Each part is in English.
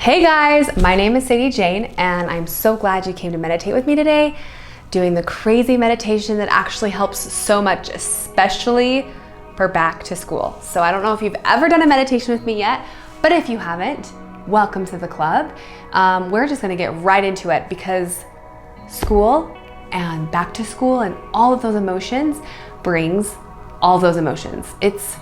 Hey guys, my name is Sadie Jane and I'm so glad you came to meditate with me today, doing the crazy meditation that actually helps so much, especially for back to school. So I don't know if you've ever done a meditation with me yet, but if you haven't, welcome to the club. We're just gonna get right into it because school and back to school and all of those emotions brings all those emotions. It's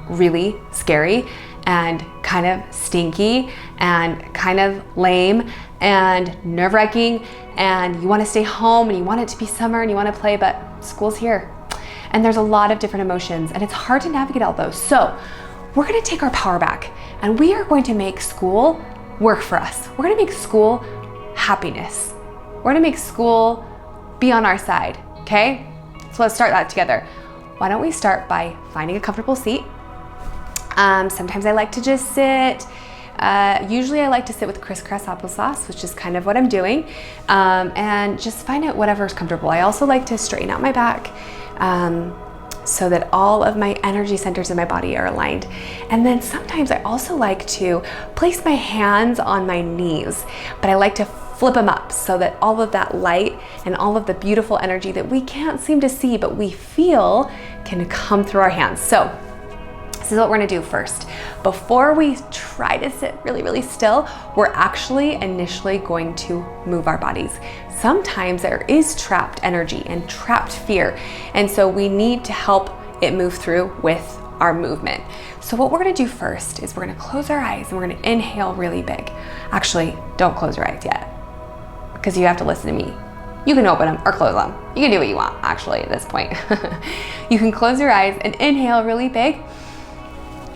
really scary and kind of stinky and kind of lame and nerve-wracking, and you want to stay home and you want it to be summer and you want to play, but school's here and there's a lot of different emotions and it's hard to navigate all those. So we're going to take our power back and we are going to make school work for us. We're going to make school happiness. We're going to make school be on our side, okay? So let's start that together. Why don't we start by finding a comfortable seat? Sometimes I like to just sit. Usually I like to sit with crisscross applesauce, which is kind of what I'm doing, and just find out whatever's comfortable. I also like to straighten out my back so that all of my energy centers in my body are aligned. And then sometimes I also like to place my hands on my knees, but I like to flip them up so that all of that light and all of the beautiful energy that we can't seem to see but we feel can come through our hands. So this is what we're gonna do first. Before we try to sit really, really still, we're actually initially going to move our bodies. Sometimes there is trapped energy and trapped fear, and so we need to help it move through with our movement. So what we're gonna do first is we're gonna close our eyes and we're gonna inhale really big. Actually, don't close your eyes yet, because you have to listen to me. You can open them or close them. You can do what you want, actually, at this point. You can close your eyes and inhale really big.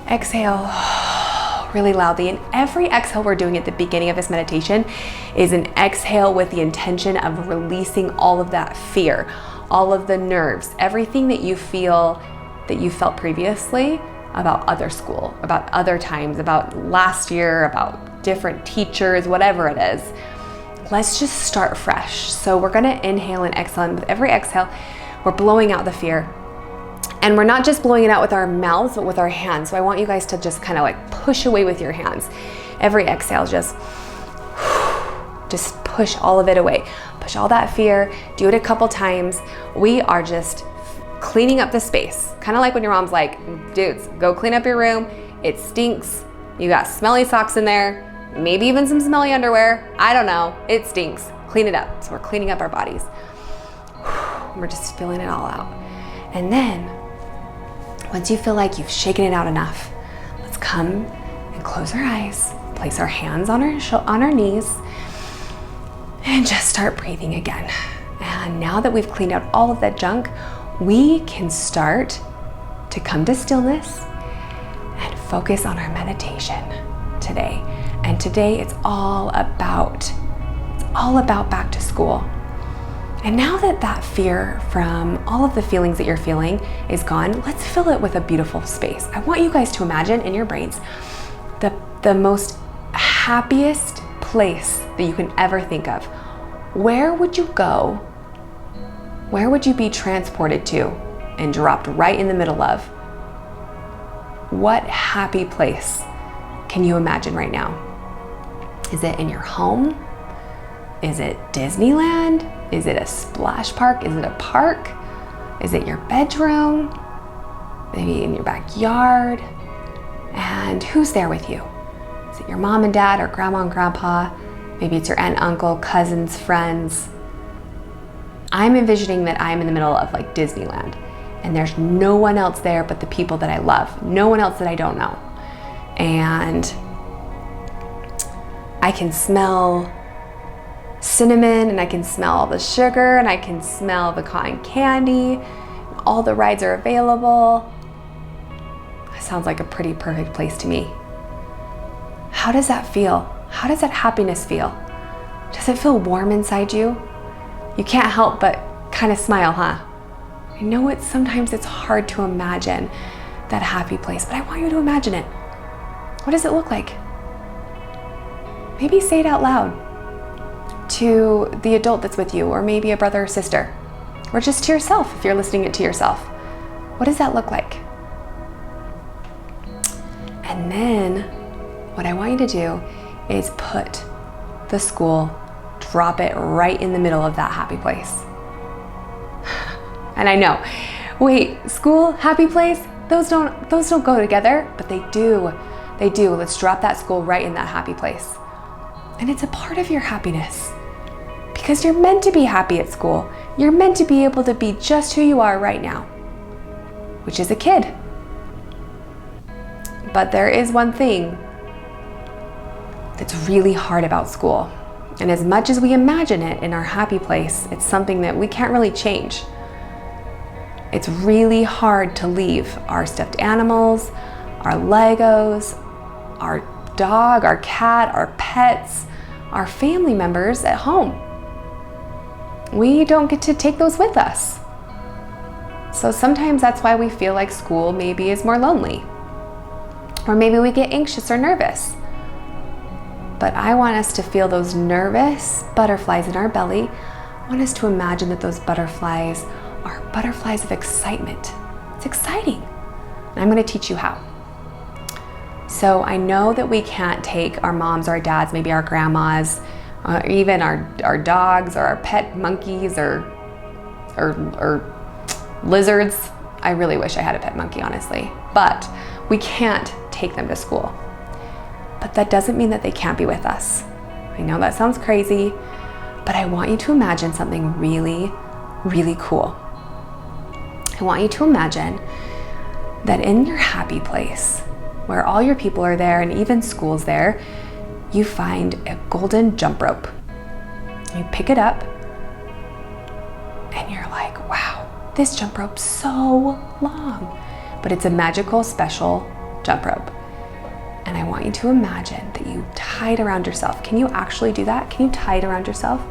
Exhale really loudly, and every exhale we're doing at the beginning of this meditation is an exhale with the intention of releasing all of that fear, all of the nerves, everything that you feel that you felt previously about other school, about other times, about last year, about different teachers, whatever it is. Let's just start fresh. So we're gonna inhale and exhale, and with every exhale we're blowing out the fear. And we're not just blowing it out with our mouths, but with our hands. So I want you guys to just kind of like push away with your hands. Every exhale, just push all of it away. Push all that fear, do it a couple times. We are just cleaning up the space. Kind of like when your mom's like, dudes, go clean up your room. It stinks. You got smelly socks in there, maybe even some smelly underwear. I don't know, it stinks. Clean it up. So we're cleaning up our bodies. We're just filling it all out. And then, once you feel like you've shaken it out enough, let's come and close our eyes, place our hands on our knees, and just start breathing again. And now that we've cleaned out all of that junk, we can start to come to stillness and focus on our meditation today. And today it's all about back to school. And now that that fear from all of the feelings that you're feeling is gone, let's fill it with a beautiful space. I want you guys to imagine in your brains the most happiest place that you can ever think of. Where would you go? Where would you be transported to and dropped right in the middle of? What happy place can you imagine right now? Is it in your home? Is it Disneyland? Is it a splash park? Is it a park? Is it your bedroom? Maybe in your backyard? And who's there with you? Is it your mom and dad or grandma and grandpa? Maybe it's your aunt, uncle, cousins, friends. I'm envisioning that I'm in the middle of like Disneyland and there's no one else there but the people that I love, no one else that I don't know. And I can smell cinnamon and I can smell all the sugar and I can smell the cotton candy. All the rides are available. That sounds like a pretty perfect place to me. How does that feel? How does that happiness feel? Does it feel warm inside you? You can't help but kind of smile, huh? I know sometimes it's hard to imagine that happy place, but I want you to imagine it. What does it look like? Maybe say it out loud to the adult that's with you, or maybe a brother or sister, or just to yourself if you're listening it to yourself. What does that look like? And then what I want you to do is put the school, drop it right in the middle of that happy place. And I know, wait, school, happy place, those don't go together, but they do. They do. Let's drop that school right in that happy place. And it's a part of your happiness, because you're meant to be happy at school. You're meant to be able to be just who you are right now, which is a kid. But there is one thing that's really hard about school. And as much as we imagine it in our happy place, it's something that we can't really change. It's really hard to leave our stuffed animals, our Legos, our dog, our cat, our pets, our family members at home. We don't get to take those with us. So sometimes that's why we feel like school maybe is more lonely. Or maybe we get anxious or nervous. But I want us to feel those nervous butterflies in our belly. I want us to imagine that those butterflies are butterflies of excitement. It's exciting. And I'm going to teach you how. So I know that we can't take our moms or our dads, maybe our grandmas, or even our dogs or our pet monkeys or lizards. I really wish I had a pet monkey, honestly. But we can't take them to school. But that doesn't mean that they can't be with us. I know that sounds crazy, but I want you to imagine something really, really cool. I want you to imagine that in your happy place, where all your people are there and even school's there, you find a golden jump rope. You pick it up and you're like, wow, this jump rope's so long. But it's a magical, special jump rope. And I want you to imagine that you tie it around yourself. Can you actually do that? Can you tie it around yourself?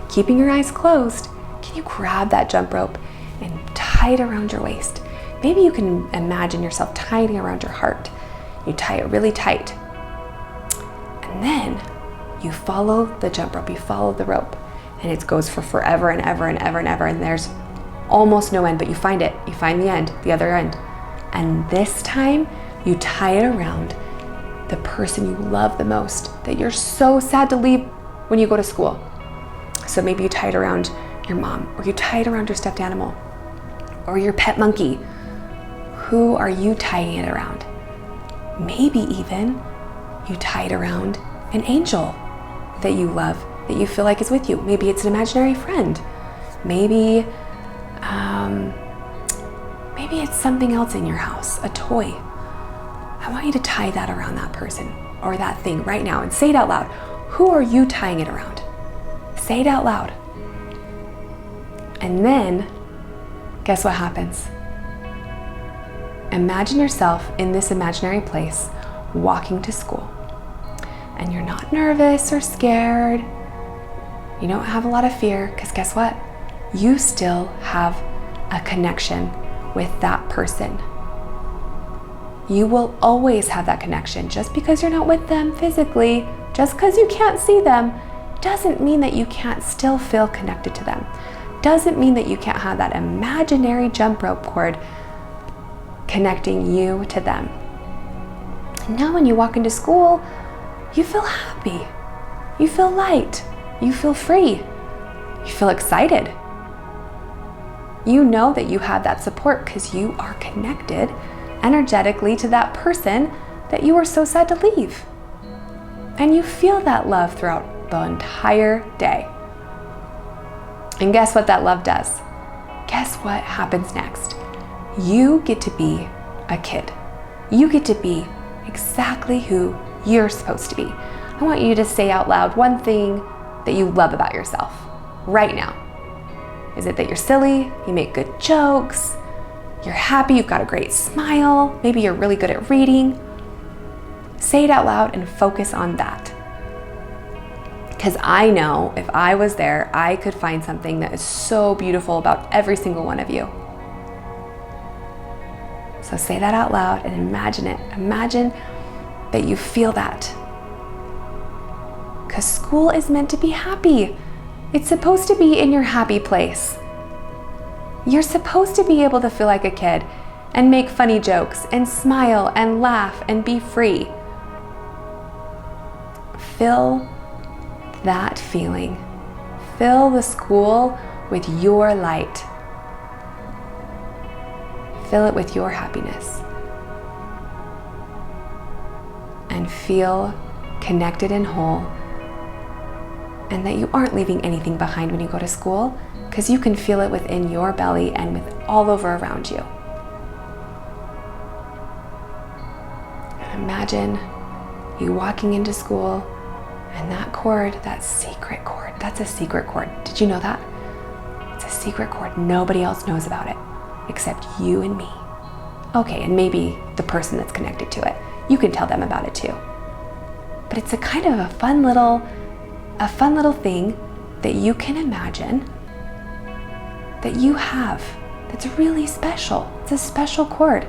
Keeping your eyes closed, can you grab that jump rope and tie it around your waist? Maybe you can imagine yourself tying it around your heart. You tie it really tight. And then you follow the jump rope, you follow the rope, and it goes for forever and ever and ever and ever, and there's almost no end, but you find it. You find the end, the other end. And this time you tie it around the person you love the most, that you're so sad to leave when you go to school. So maybe you tie it around your mom, or you tie it around your stuffed animal, or your pet monkey. Who are you tying it around? Maybe even you tie it around an angel that you love, that you feel like is with you. Maybe it's an imaginary friend. Maybe it's something else in your house, a toy. I want you to tie that around that person or that thing right now and say it out loud. Who are you tying it around? Say it out loud. And then, guess what happens? Imagine yourself in this imaginary place walking to school. And you're not nervous or scared. You don't have a lot of fear, because guess what? You still have a connection with that person. You will always have that connection. Just because you're not with them physically, just because you can't see them, doesn't mean that you can't still feel connected to them. Doesn't mean that you can't have that imaginary jump rope cord connecting you to them. And now when you walk into school, you feel happy. You feel light. You feel free. You feel excited. You know that you have that support because you are connected energetically to that person that you were so sad to leave. And you feel that love throughout the entire day. And guess what that love does? Guess what happens next? You get to be a kid. You get to be exactly who you're supposed to be. I want you to say out loud one thing that you love about yourself right now. Is it that you're silly? You make good jokes? You're happy, you've got a great smile, maybe you're really good at reading. Say it out loud and focus on that. Because I know if I was there, I could find something that is so beautiful about every single one of you. So say that out loud and imagine it. Imagine that you feel that. Because school is meant to be happy. It's supposed to be in your happy place. You're supposed to be able to feel like a kid and make funny jokes and smile and laugh and be free. fill that feeling. Fill the school with your light. Fill it with your happiness. And feel connected and whole. And that you aren't leaving anything behind when you go to school, because you can feel it within your belly and with all over around you. And imagine you walking into school and that cord, that secret cord, that's a secret cord. Did you know that? It's a secret cord. Nobody else knows about it except you and me. Okay, and maybe the person that's connected to it. You can tell them about it too. But it's a kind of a fun little thing that you can imagine that you have that's really special. It's a special cord.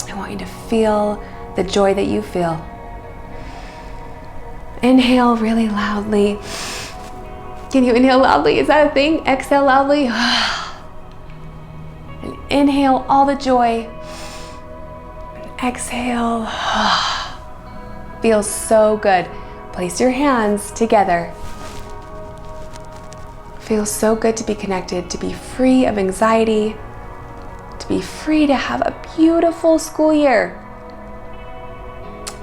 I want you to feel the joy that you feel. Inhale really loudly. Can you inhale loudly? Is that a thing? Exhale loudly. And inhale all the joy. And exhale. Feels so good. Place your hands together. Feels so good to be connected, to be free of anxiety, to be free to have a beautiful school year.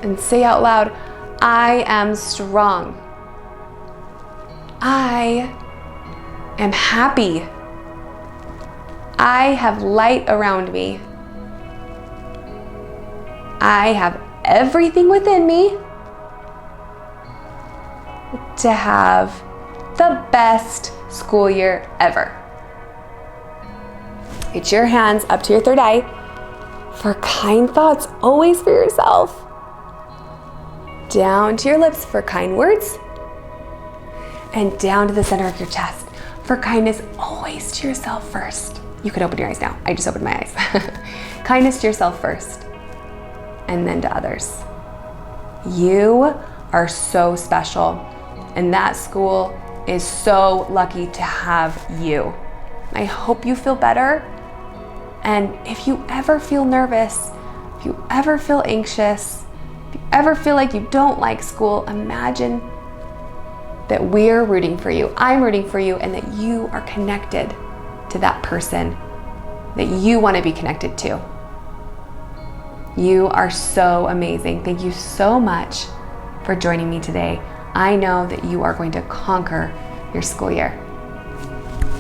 And say out loud, I am strong. I am happy. I have light around me. I have everything within me to have the best school year ever. Get your hands up to your third eye for kind thoughts, always for yourself. Down to your lips for kind words. And down to the center of your chest for kindness, always to yourself first. You can open your eyes now. I just opened my eyes. Kindness to yourself first, and then to others. You are so special, and that school is so lucky to have you. I hope you feel better. And if you ever feel nervous, if you ever feel anxious, if you ever feel like you don't like school, imagine that we're rooting for you. I'm rooting for you, and that you are connected to that person that you want to be connected to. You are so amazing. Thank you so much for joining me today. I know that you are going to conquer your school year.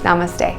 Namaste.